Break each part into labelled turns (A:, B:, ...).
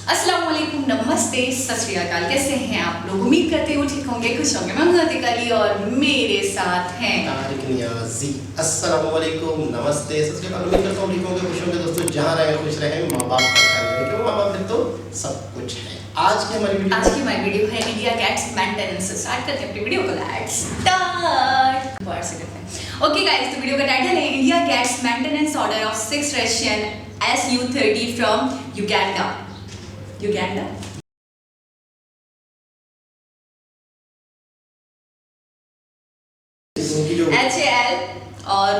A: अस्सलाम वालेकुम, नमस्ते, सत श्री अकाल। कैसे हैं आप लोग? उम्मीद करते हो ठीक होंगे, खुश होंगे। मैं हूं अतिक अली और मेरे साथ हैं
B: तारिक नियाजी। अस्सलाम वालेकुम, नमस्ते, सत श्री अकाल। उम्मीद करता हूं ठीक होंगे, खुश होंगे। दोस्तों जहां रहें खुश रहें, माँ बाप का ख्याल रखें, क्योंकि माँ बाप फिर तो सब कुछ है। आज की हमारी वीडियो
A: है इंडिया कैट्स मेंटेनेंस। स्टार्ट करते हैं अपनी वीडियो को। Let's start. वर्ड से करते हैं। ओके गाइस, तो वीडियो का टाइटल है India gets maintenance order of 6 Russian Su-30 from Uganda. HAL और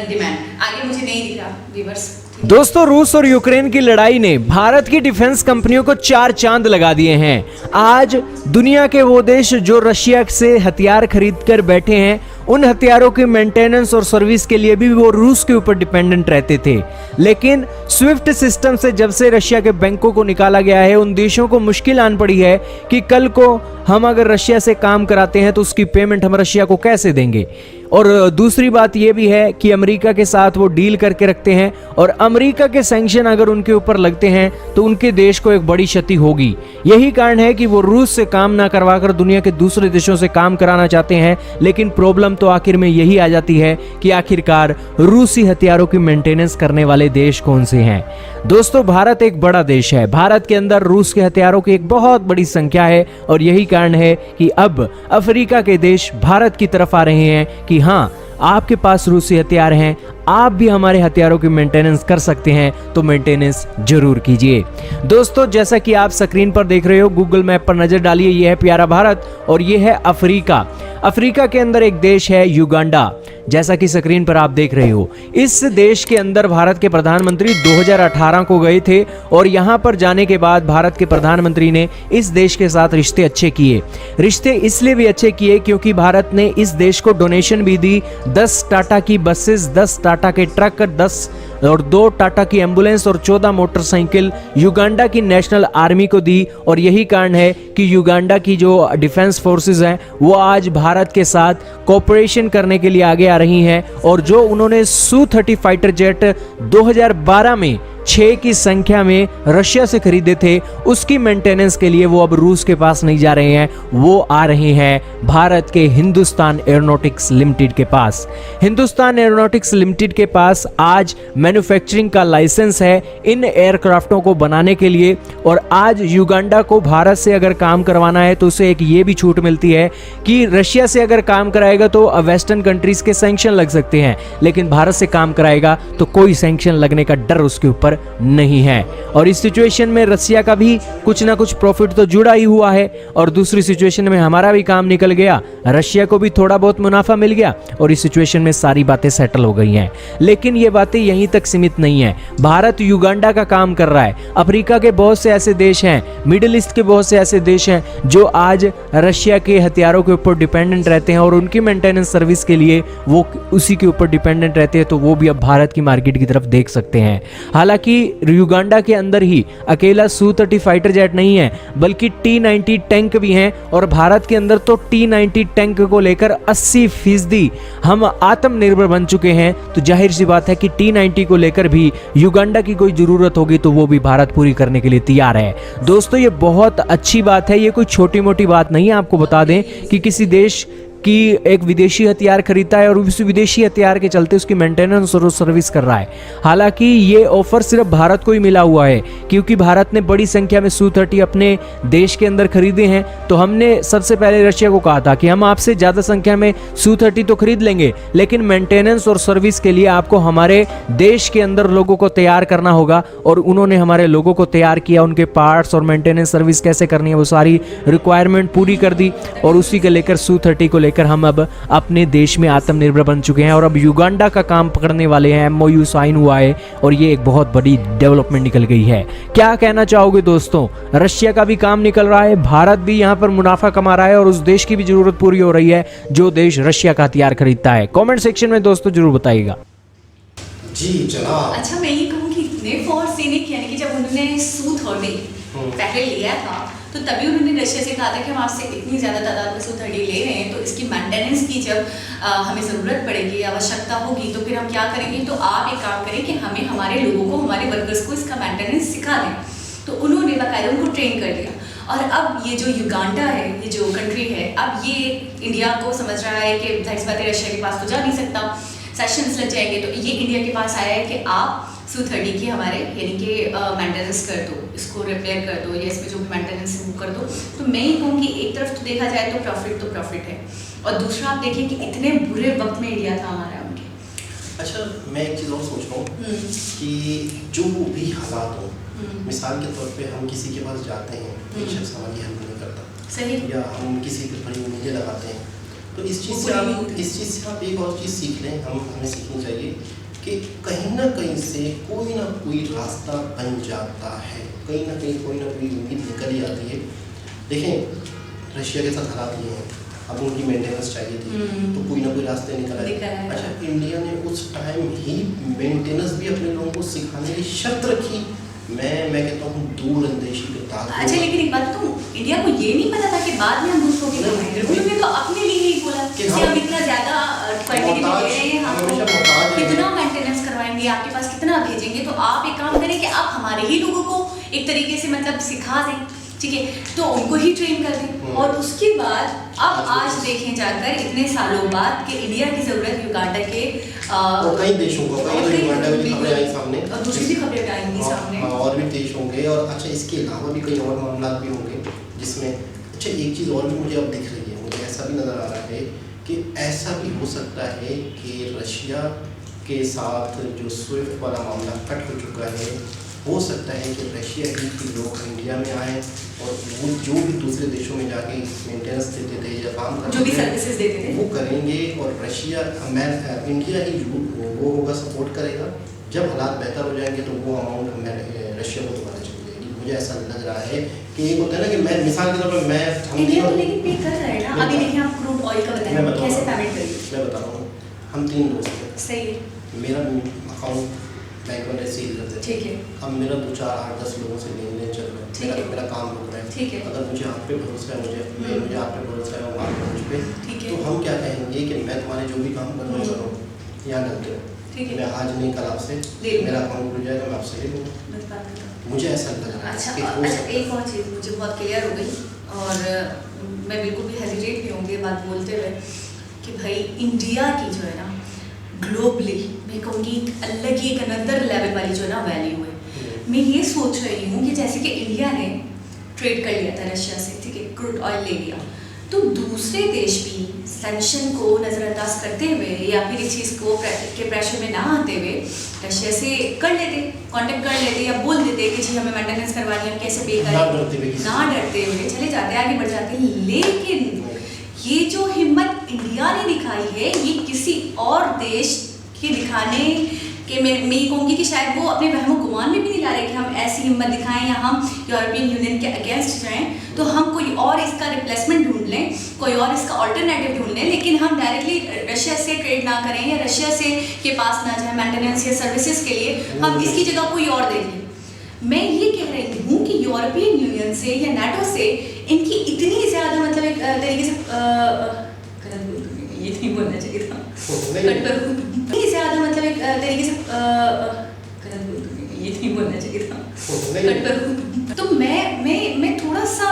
A: डिमांड आगे मुझे नहीं दिख रहा व्यूअर्स।
C: दोस्तों, रूस और यूक्रेन की लड़ाई ने भारत की डिफेंस कंपनियों को 4 चांद लगा दिए हैं। आज दुनिया के वो देश जो रशिया से हथियार खरीद कर बैठे हैं, उन हथियारों के मेंटेनेंस और सर्विस के लिए भी वो रूस के ऊपर डिपेंडेंट रहते थे। लेकिन स्विफ्ट सिस्टम से जब से रशिया के बैंकों को निकाला गया है, उन देशों को मुश्किल आन पड़ी है कि कल को हम अगर रशिया से काम कराते हैं तो उसकी पेमेंट हम रशिया को कैसे देंगे। और दूसरी बात यह भी है कि अमेरिका के साथ वो डील करके रखते हैं, और अमेरिका के सैंक्शन अगर उनके ऊपर लगते हैं तो उनके देश को एक बड़ी क्षति होगी। यही कारण है कि वो रूस से काम ना करवाकर दुनिया के दूसरे देशों से काम कराना चाहते हैं। लेकिन प्रॉब्लम तो आखिर में यही आ जाती है कि आखिरकार रूसी हथियारों की मेंटेनेंस करने वाले देश कौन से हैं। दोस्तों, भारत एक बड़ा देश है। भारत के अंदर रूस के हथियारों की एक बहुत बड़ी संख्या है, और यही कारण है कि अब अफ्रीका के देश भारत की तरफ आ रहे हैं कि हाँ, आपके पास रूसी हथियार हैं, आप भी हमारे हथियारों की मेंटेनेंस कर सकते हैं, तो मेंटेनेंस जरूर कीजिए। दोस्तों, जैसा कि आप स्क्रीन पर देख रहे हो, गूगल मैप पर नजर डालिए। यह है प्यारा भारत और यह है अफ्रीका। अफ्रीका के अंदर एक देश है युगांडा, जैसा कि स्क्रीन पर आप देख रहे हो। इस देश के अंदर भारत के प्रधानमंत्री 2018 को गए थे, और यहां पर जाने के बाद भारत के प्रधानमंत्री ने इस देश के साथ रिश्ते अच्छे किए। रिश्ते इसलिए भी अच्छे किए क्योंकि भारत ने इस देश को डोनेशन भी दी। 10 टाटा की बसेस, 10 टाटा के ट्रक, 10 और 2 टाटा की एम्बुलेंस और 14 मोटरसाइकिल युगांडा की नेशनल आर्मी को दी। और यही कारण है कि युगांडा की जो डिफेंस फोर्सेस हैं वो आज भारत के साथ कोऑपरेशन करने के लिए आगे आ रही हैं। और जो उन्होंने Su-30 फाइटर जेट 2012 में 6 की संख्या में रशिया से खरीदे थे, उसकी मेंटेनेंस के लिए वो अब रूस के पास नहीं जा रहे हैं, वो आ रहे हैं भारत के हिंदुस्तान एरोनॉटिक्स लिमिटेड के पास। हिंदुस्तान एरोनॉटिक्स लिमिटेड के पास आज मैन्युफैक्चरिंग का लाइसेंस है इन एयरक्राफ्टों को बनाने के लिए। और आज युगांडा को भारत से अगर काम करवाना है तो उसे एक ये भी छूट मिलती है कि रशिया से अगर काम कराएगा तो वेस्टर्न कंट्रीज के सैंक्शन लग सकते हैं, लेकिन भारत से काम कराएगा तो कोई सैंक्शन लगने का डर उसके ऊपर नहीं है। और इस सिचुएशन में रशिया का भी कुछ ना कुछ प्रॉफिट तो जुड़ा ही हुआ है, और दूसरी सिचुएशन में हमारा भी काम निकल गया, रशिया को भी थोड़ा बहुत मुनाफा मिल गया, और इस सिचुएशन में सारी बातें सेटल हो गई हैं। लेकिन ये बातें यहीं तक सीमित नहीं है। भारत युगांडा का काम कर रहा है। अफ्रीका के बहुत से ऐसे देश हैं, मिडिल ईस्ट के बहुत से ऐसे देश हैं जो आज रशिया के हथियारों के ऊपर डिपेंडेंट रहते हैं, और उनकी मेंटेनेंस सर्विस के लिए वो उसी के ऊपर डिपेंडेंट रहते हैं। तो वो भी अब भारत की मार्केट की तरफ देख सकते हैं। हालांकि युगांडा के अंदर ही अकेला Su-30 फाइटर जेट नहीं है, बल्कि T-90 टैंक भी हैं, और भारत के अंदर तो T-90 टैंक को लेकर 80% हम आत्मनिर्भर बन चुके हैं। तो जाहिर सी बात है कि T-90 को लेकर भी युगांडा की कोई जरूरत होगी तो वो भी भारत पूरी करने के लिए तैयार है। दोस्तों, ये बहुत अच्छी बात है, ये कोई छोटी मोटी बात नहीं है। आपको बता दें कि किसी देश कि एक विदेशी हथियार खरीदता है और उस विदेशी हथियार के चलते उसकी मेंटेनेंस और सर्विस कर रहा है। हालांकि ये ऑफर सिर्फ भारत को ही मिला हुआ है, क्योंकि भारत ने बड़ी संख्या में Su-30 अपने देश के अंदर खरीदे हैं। तो हमने सबसे पहले रशिया को कहा था कि हम आपसे ज़्यादा संख्या में Su-30 तो खरीद लेंगे, लेकिन मेंटेनेंस और सर्विस के लिए आपको हमारे देश के अंदर लोगों को तैयार करना होगा। और उन्होंने हमारे लोगों को तैयार किया, उनके पार्ट्स और मेंटेनेंस सर्विस कैसे करनी है वो सारी रिक्वायरमेंट पूरी कर दी, और उसी के लेकर Su-30 को लेकर हम अब अपने देश में आत्मनिर्भर बन चुके हैं, और अब युगांडा का काम पकड़ने वाले हैं। MOU साइन हुआ है, और ये एक बहुत बड़ी डेवलपमेंट निकल गई है। क्या कहना चाहोगे दोस्तों? रशिया का भी काम निकल रहा है, भारत भी यहाँ पर मुनाफा कमा रहा है, और उस देश की भी जरूरत पूरी हो रही है जो देश रशिया का हथियार खरीदता है। कमेंट सेक्शन में दोस्तों जरूर बताइएगा।
B: जी जनाब।
A: अच्छा, मैं ये कहूँ कि इतने फोर्स यानी कि जब उन्होंने Su-30 पहले लिया था तो तभी उन्होंने रशिया से कहा था कि हम आपसे इतनी ज़्यादा तादाद में Su-30 ले रहे हैं, तो इसकी मेंटेनेंस की जब हमें ज़रूरत पड़ेगी, आवश्यकता होगी, तो फिर हम क्या करेंगे। तो आप एक काम करें कि हमें हमारे लोगों को, हमारे वर्कर्स को इसका मेंटेनेंस सिखा दें। तो उन्होंने फायदा, उनको ट्रेन कर दिया। और अब ये जो युगांडा है, ये जो कंट्री है, अब ये इंडिया को समझ रहा है कि जाहिर सी बात है रशिया के पास तो जा नहीं सकता, सेशंस लग जाएंगे, तो ये इंडिया के पास आया है कि आप Su-30 की हमारे यानी कि मेंटेनेंस कर दो, इसको रिपेयर कर दो, या इसमें जो भी मेंटेनेंस है वो कर दो। तो मैं ही कहूँगी एक तरफ तो देखा जाए तो प्रॉफिट है, और दूसरा आप देखिए कि इतने बुरे वक्त में इंडिया था हमारा उनके।
B: अच्छा, मैं एक चीज़ और सोच रहा हूँ कि जो भी हालात हों, मिसाल के तौर पे हम किसी के पास जाते हैं, एक शख्स हमारी हेल्प नहीं करता,
A: सही,
B: या हम किसी पे बड़ी उम्मीदें लगाते हैं, तो इस चीज़ से आप एक और चीज़ सीख लें, हमें सीखनी चाहिए कि कहीं ना कहीं से कोई ना कोई रास्ता बन जाता है, कहीं ना कहीं कोई ना कोई उम्मीद निकल ही आती है। देखें रशिया के साथ हालात ये हैं, अब उनकी मेंटेनेंस चाहिए थी तो कोई ना कोई रास्ते निकल आए। अच्छा, इंडिया ने उस टाइम ही मेंटेनेंस भी अपने लोगों को सिखाने की शर्त रखी। मैं कहता हूँ दूरअंदेशी के ताक़।
A: अच्छा, लेकिन एक बात तो इंडिया को ये नहीं पता था कि बाद में हम दूसरों की करवाएंगे, उन्होंने तो अपने लिए ही बोला कि हम इतना ज़्यादा क्वांटिटी में ले रहे हैं, हम कितना मेंटेनेंस करवाएंगे, आपके पास कितना भेजेंगे, तो आप एक काम करें कि आप हमारे ही लोगों को एक तरीके से मतलब सिखा दें, ठीक है, तो उनको ही ट्रेन कर दें। और उसके बाद अब आज देखें जाकर इतने सालों बाद कि इंडिया की ज़रूरत युगांडा के
B: और कई देशों को, कई युगांडा की खबरें आई सामने,
A: और दूसरी भी खबरें आएंगी सामने,
B: और भी देश होंगे। और अच्छा, इसके अलावा भी कई और मामला भी होंगे जिसमें अच्छा एक चीज़ और भी मुझे अब दिख रही है, मुझे ऐसा भी नज़र आ रहा है कि ऐसा भी हो सकता है कि रशिया के साथ जो स्विफ्ट वाला मामला कट हो चुका है, हो सकता है कि रशिया ही के लोग इंडिया में आए और वो जो भी दूसरे देशों में जाके मेंटेनेंस देते थे या काम करते
A: जो भी सर्विसेज देते थे
B: वो करेंगे, और रशिया इंडिया ही वो होगा, सपोर्ट करेगा। जब हालात बेहतर हो जाएंगे तो वो अमाउंट रशिया को दोबारा चली जाएगी। मुझे ऐसा लग रहा है कि एक होता है ना कि मैं मिसाल के तौर पर
A: इंडिया तो लेकिन पे कर रहा है ना। अभी देखिए आप क्रूड ऑयल का बताएं कैसे पेमेंट करेंगे।
B: मैं बता रहा हूँ, हम 3 दोस्त हैं,
A: सही है,
B: मेरा अकाउंट बैंक वाले सील कर देते,
A: ठीक है,
B: अब मेरा 2, 4, 8, 10 लोगों से लेन-देन चल रहा है, मेरा काम रुक रहा है,
A: ठीक है,
B: अगर मुझे आप पे भरोसा है, मुझे आप पे भरोसा है, आप मुझ पे, तो हम क्या कहेंगे कि मैं तुम्हारे जो भी काम कर रहा हूँ करो, यहाँ डलते हो, मैं आज नहीं कल आपसे मेरा अकाउंट खुल जाएगा, मैं आपसे ले लूँगा। मुझे ऐसा लग रहा है।
A: अच्छा, एक और चीज़ मुझे बहुत क्लियर हो गई, और मैं बिल्कुल भी हेजिटेट नहीं होंगी बात बोलते हुए कि भाई इंडिया की जो है ना ग्लोबली मैं कहूँगी अलग ही एक अनदर लेवल वाली जो है ना वैल्यू है। मैं ये सोच रही हूँ कि जैसे कि इंडिया ने ट्रेड कर लिया था रशिया से, ठीक है, क्रूड ऑयल ले लिया, तो दूसरे देश भी सैंक्शन को नज़रअंदाज करते हुए या फिर इस चीज़ को के प्रेशर में ना आते हुए रशिया से कर लेते, कांटेक्ट कर लेते या बोल देते कि जी हमें मेंटेनेंस करवानी है, कैसे पे करें, ना डरते हुए चले जाते, आगे बढ़ जाते। लेकिन ये जो हिम्मत इंडिया ने दिखाई है, ये किसी और देश के दिखाने के मैं ये कहूँगी कि शायद वो अपने वहमो गुमान में भी नहीं ला रहे कि हम ऐसी हिम्मत दिखाएं या हम यूरोपियन यूनियन के अगेंस्ट जाएं, तो हम कोई और इसका रिप्लेसमेंट ढूंढ लें, कोई और इसका ऑल्टरनेटिव ढूंढ लें, लेकिन हम डायरेक्टली रशिया से ट्रेड ना करें या रशिया से के पास ना जाए मेंटेनेंस या सर्विसेज के लिए, हम इसकी जगह कोई और देख लें। मैं ये कह रही हूँ कि यूरोपियन यूनियन से या नाटो से इनकी इतनी ज़्यादा मतलब एक तरीके से ये नहीं बोलना चाहिए था, इतनी ज़्यादा मतलब एक तरीके से ये नहीं बोलना चाहिए था, तो मैं थोड़ा सा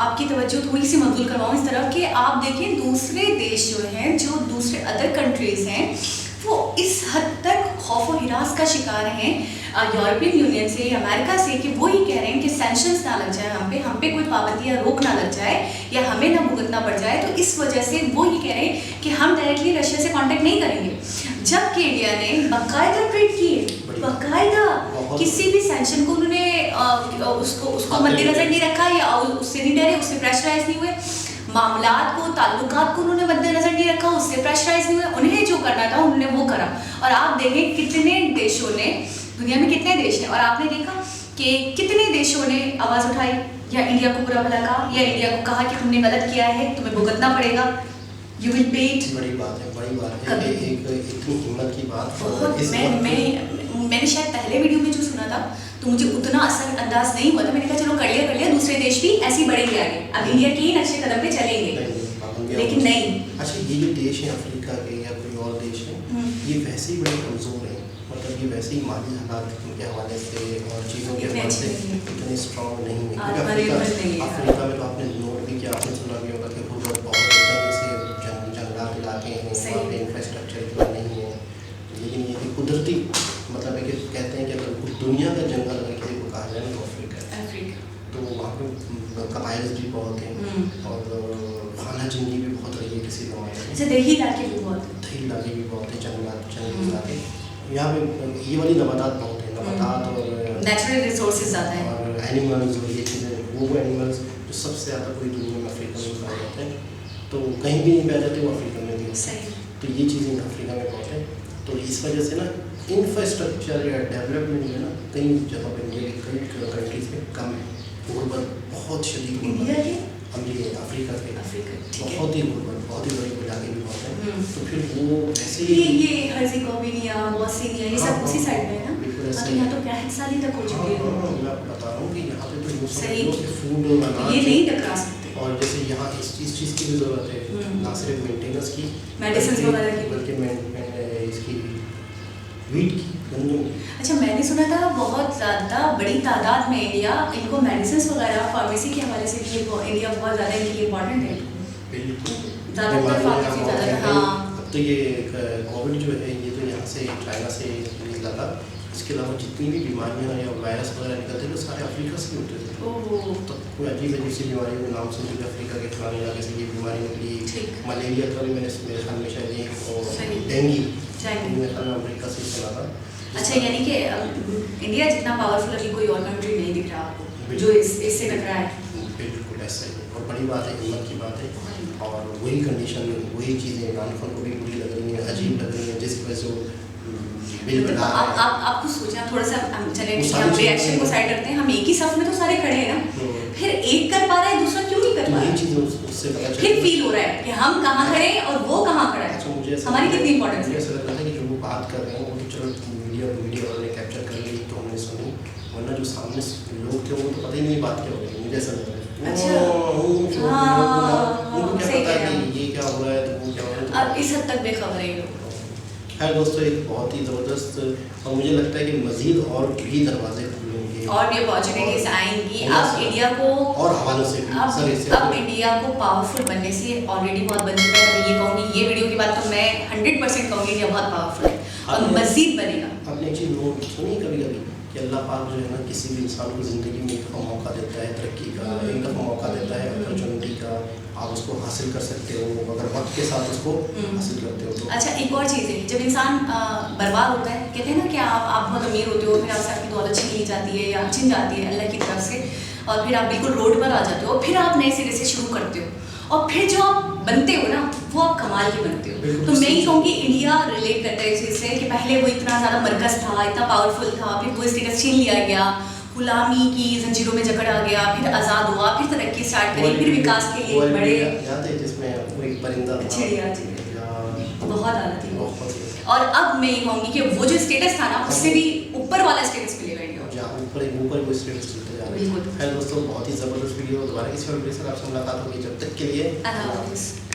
A: आपकी तवज्जो थोड़ी सी मबूल करवाऊँ इस तरफ कि आप देखें दूसरे देश जो हैं, जो दूसरे अदर कंट्रीज़ हैं, वो इस हद तक खौफ और हिरास का शिकार हैं यूरोपियन यूनियन से या अमेरिका से कि वो ही कह रहे हैं कि सैंक्शंस ना लग जाए हम पे कोई पाबंदी या रोक ना लग जाए या हमें ना भुगतना पड़ जाए, तो इस वजह से वो ही कह रहे हैं कि हम डायरेक्टली रशिया से कांटेक्ट नहीं करेंगे। जबकि इंडिया ने बाकायदा ट्रेड किए, बाकायदा किसी भी सैंक्शन को उन्होंने उसको मद्देनजर नहीं रखा या उससे नहीं डरे, उससे प्रेशराइज नहीं हुए, मामलात को ताल्लुकात को उन्होंने मद्देनजर नहीं रखा, उससे प्रेशराइज नहीं हुए, उन्हें जो करना था उन्होंने वो करा। और आप देखें कितने देशों ने, दुनिया में कितने देश हैं, और आपने देखा कि कितने देशों ने आवाज़ उठाई या इंडिया को बुरा भला कहा या इंडिया को कहा कि तुमने गलत किया है, तुम्हें भुगतना पड़ेगा, यू विल पे इट।
B: बड़ी बात है एक इतनी हिम्मत की बात।
A: मैंने शायद पहले वीडियो में जो सुना था तो मुझे उतना असर अंदाज नहीं हुआ था, मैंने कहा चलो कर लिया दूसरे देश भी ऐसे ही बढ़ेंगे आगे, अब इंडिया के ही नक्शे कदम पे चलेंगे, लेकिन नहीं।
B: अच्छा, ये जो देश है अफ्रीका के या कोई और देश है, ये वैसे ही बड़े कमज़ोर हैं, मतलब ये वैसे ही माली हालात के हवाले से और चीज़ों के हवाले से इतने स्ट्रॉन्ग नहीं है,
A: आत्मनिर्भर नहीं है।
B: अफ्रीका में तो आपने नोट भी किया, आपने सुना भी होगा कि बहुत एकदम से जंगलात इलाके हैं, वहाँ पे इंफ्रास्ट्रक्चर इतना नहीं है, लेकिन ये कि कुदरती मतलब है कि कहते हैं कि अगर दुनिया का जंगल अगर किसी को कहा जाए तो अफ्रीका, तो वहाँ पे कबाइल्स भी बहुत हैं और खाना जिंदगी भी बहुत रही है किसी को।
A: अच्छा, दही इलाके भी बहुत है,
B: दही इलाके भी बहुत है, जंगल इलाके, यहाँ पे ये वाली नबातात बहुत है, नबातात और
A: नेचुरल रिसोर्सेज ज़्यादा है
B: और एनिमल्स और ये चीज़ें, वो एनिमल्स जो सबसे ज़्यादा पूरी दुनिया में अफ्रीका में पाए जाते हैं, तो कहीं भी नहीं पाए जाते, वो अफ्रीका में भी होते हैं।
A: सही।
B: तो ये चीज़ें अफ्रीका में बहुत है, तो इस वजह से ना इंफ्रास्ट्रक्चर या डेवलपमेंट जो है ना कई जगह पर इंडिया के कई कंट्रीज में कम है, गुर्बत बहुत शदीद
A: इंडिया के
B: हम ये अफ्रीका के
A: ठीक है।
B: बहुत ही गुर्बत, बहुत ही बड़ी इलाके भी बहुत हैं, तो फिर वो ऐसे
A: ये हर्ज़ेगोविना, बोस्निया, ये सब उसी साइड में है ना?
B: बिल्कुल ऐसे
A: तो यहाँ तो 65 साल ही तक हो चुके हैं।
B: मैं आपको बता रहा हूँ कि यहाँ पे तो
A: सही।
B: फूड
A: ये नहीं टकरा सकते।
B: और जैसे यहाँ इस चीज़ की भी ज़रूरत है, ना सिर्फ मेंटेनेंस की,
A: मेडिसिन वगैरह की,
B: बल्कि इसकी वीट की, गंदम।
A: अच्छा, मैंने सुना था बहुत ज़्यादा बड़ी तादाद में इंडिया इनको मेडिसिन वगैरह फार्मेसी के हवाले से भी इंडिया बहुत ज़्यादा इनके लिए इम्पोर्टेंट है।
B: बिल्कुल
A: ज़्यादातर फार्मेसी ज़्यादा, हाँ।
B: अब तो ये कोविड जो है ये तो यहाँ से चाइना से निकला था, इसके अलावा जितनी भी बीमारियाँ या वायरस वगैरह निकलते थे सारे अफ्रीका से होते थे। तो कोई अजीब सी बीमारियों के नाम सुन के अफ्रीका के फलाने इलाके से ये बीमारी निकली, मलेरिया का भी मेरे ख्याल में शायद ये, और डेंगू मेरे ख्याल में अफ्रीका से चला था।
A: अच्छा, यानी कि इंडिया जितना पावरफुल अभी कोई और कंट्री नहीं दिख रहा आपको जो इससे टकरा है।
B: बिल्कुल ऐसा ही, और बड़ी बात है, हिम्मत की बात है, और वही कंडीशन वही चीज़ें इमरान खान को भी बुरी लग रही हैं, अजीब लग रही हैं, जिसकी वजह से वो
A: आप कुछ सोचना थोड़ा सा, हम चले हम रिएक्शन को साइड रखते हैं, हम एक ही सफ में तो सारे खड़े हैं ना, फिर एक कर पा रहा है दूसरा क्यों नहीं कर पा रहा है, फिर फील हो रहा है कि हम कहाँ खड़े हैं और वो कहाँ खड़ा है, हमारी कितनी इंपॉर्टेंस है।
B: ऐसा लगता है कि जो वो बात कर रहे हैं वो तो चलो मीडिया वालों ने कैप्चर कर ली तो हमने सुनी, वरना जो सामने लोग थे वो तो पता ही नहीं बात क्या हो रही है, मुझे ऐसा लग रहा है। उनको क्या पता है कि ये क्या हो रहा है, तो वो क्या हो रहा है,
A: अब इस हद तक बेखबर है लोग।
B: खैर दोस्तों, एक बहुत ही ज़बरदस्त, और मुझे लगता है कि मज़ीद और भी दरवाजे खुलेंगे
A: और भी अपॉर्चुनिटीज आएंगी। अब इंडिया को
B: और हवालों से भी
A: अब इंडिया को पावरफुल बनने से ऑलरेडी बहुत बन चुका है। ये कहूँगी, ये वीडियो के बाद तो मैं 100% कहूँगी इंडिया बहुत पावरफुल है और मज़ीद बनेगा।
B: आपने एक चीज़ नोट सुनी कभी कभी कि अल्लाह पाक जो है ना किसी भी इंसान को ज़िंदगी में एक दफ़ा मौका देता है तरक्की का, एक दफ़ा मौका देता है अपॉर्चुनिटी का, आप उसको हासिल कर सकते हो अगर वक्त के साथ उसको हासिल करते हो तो।
A: अच्छा, एक और चीज़ है, जब इंसान बर्बाद होता है, कहते हैं ना कि आप बहुत अमीर होते हो, फिर आपसे आपकी दौलत छीन ली जाती है या छिन जाती है अल्लाह की तरफ से, और फिर आप बिल्कुल रोड पर आ जाते हो, फिर आप नए सिरे से शुरू करते हो, और फिर जो आप बनते हो ना वो आप कमाल के बनते हो। तो मैं ही कहूँगी इंडिया रिलेट करता है इस चीज़ से कि पहले वो इतना ज़्यादा मरकज़ था, इतना पावरफुल था, फिर वो स्टेटस छीन लिया गया, गुलामी की जंजीरों में जकड़ आ गया, फिर आज़ाद हुआ, फिर तरक्की स्टार्ट करी, फिर विकास के लिए बड़े
B: याद है जिसमें वो एक परिंदा
A: चिड़िया बहुत आला थी। और अब मैं ये कहूँगी कि वो जो स्टेटस था ना उससे भी ऊपर वाला स्टेटस मिलेगा इंडिया,
B: ऊपर वो स्टेटस चलते जा रहे हैं। खैर दोस्तों, बहुत ही ज़बरदस्त वीडियो, दोबारा किसी और वीडियो से आपसे मुलाकात होगी, जब तक के लिए
A: अल्लाह हाफ़िज़।